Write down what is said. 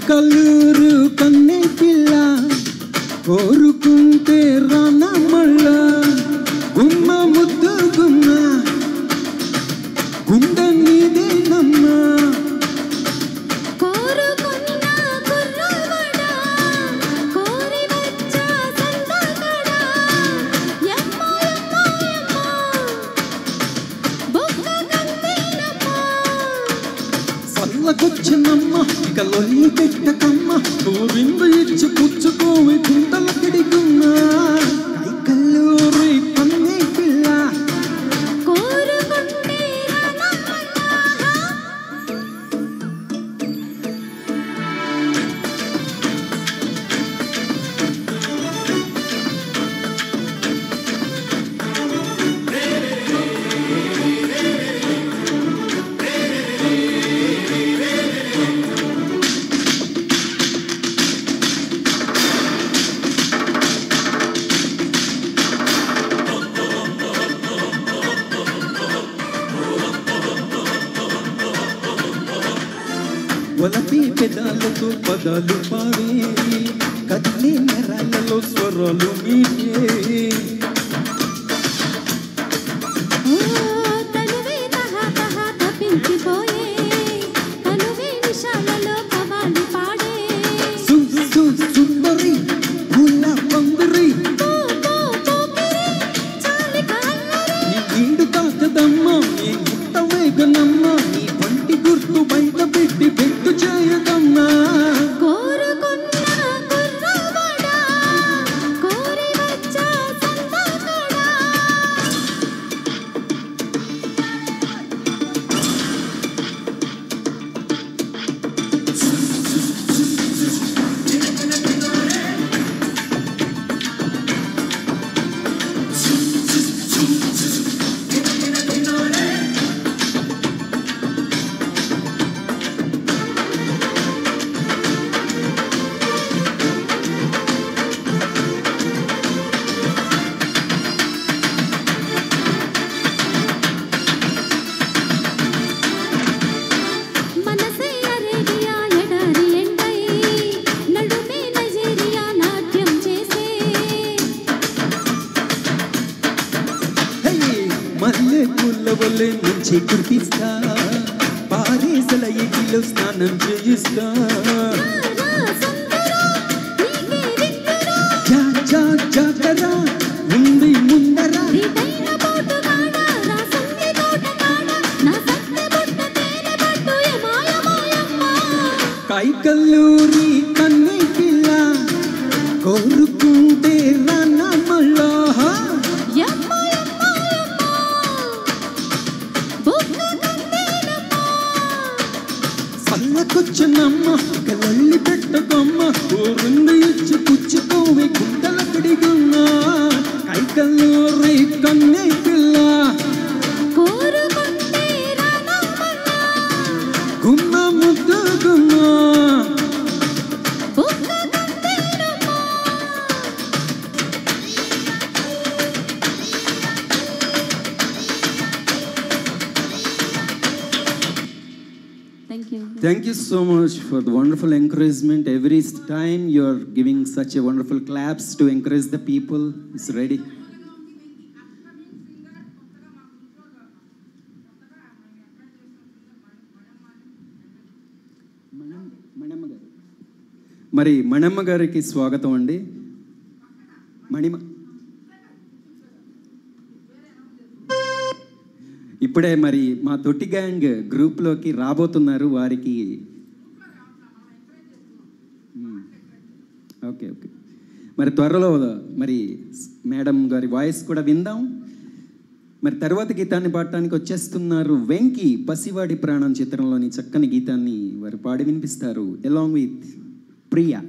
కైకల్లూరు కన్నే పిల్ల కోరుకుంటే రానా మళ్ళా గుమ్మ ముద్దు గుమ్మ గుండె నీదేనమ్మా సల్లకొచ్చినమ్మ ఇక లొల్లి పెట్టకమ్మ గోవిందు ఇచ్చి పుచ్చుకోవి కుంటల కిడికున్నా కైకల్లూరి కన్నే పిల్ల వలపి పెదాలతో పదాలు పాడే కదిలే నరాలలో స్వరాలు మీటే సుందరి పూల పందిరి నీ ఈడు తాకదమ్మ నీ ముట్ట వేగనమ్మ నీ పంటి గుర్తు బయట పెట్టి పెట్టు చేయదమ్మా మల్లె పుల్ల వల్లే నుంచి కురిపిస్తా పారేసల ఎగిలో స్నానం చేయిస్తా జాగరా ఉంది ముందరా కైకల్లూరి కన్నే పిల్ల కోరుకుంటే రానా మళ్ళా సల్లకొచ్చినమ్మ ఇక లొల్లి పెట్టకమ్మ ఊరుండి ఇచ్చి పుచ్చుకోవి గుండెల పిడిగున్నా కైకల్లూరి కన్నే పిల్ల గుమ్మ ముద్దు గుమ్మ Thank you so much for the wonderful encouragement. Every time you are giving such a wonderful claps to encourage the people. It's ready. మరి మణమ్మ గారికి స్వాగతం అండి. ఇప్పుడే మరి మా తొట్టి గ్యాంగ్ గ్రూప్లోకి రాబోతున్నారు. వారికి ఓకే ఓకే మరి త్వరలో మరి మేడం గారి వాయిస్ కూడా విందాం. మరి తర్వాత గీతాన్ని పాడటానికి వచ్చేస్తున్నారు వెంకీ. పసివాడి ప్రాణం చిత్రంలోని చక్కని గీతాన్ని వారు పాడి వినిపిస్తారు అలాంగ్ విత్ ప్రియా.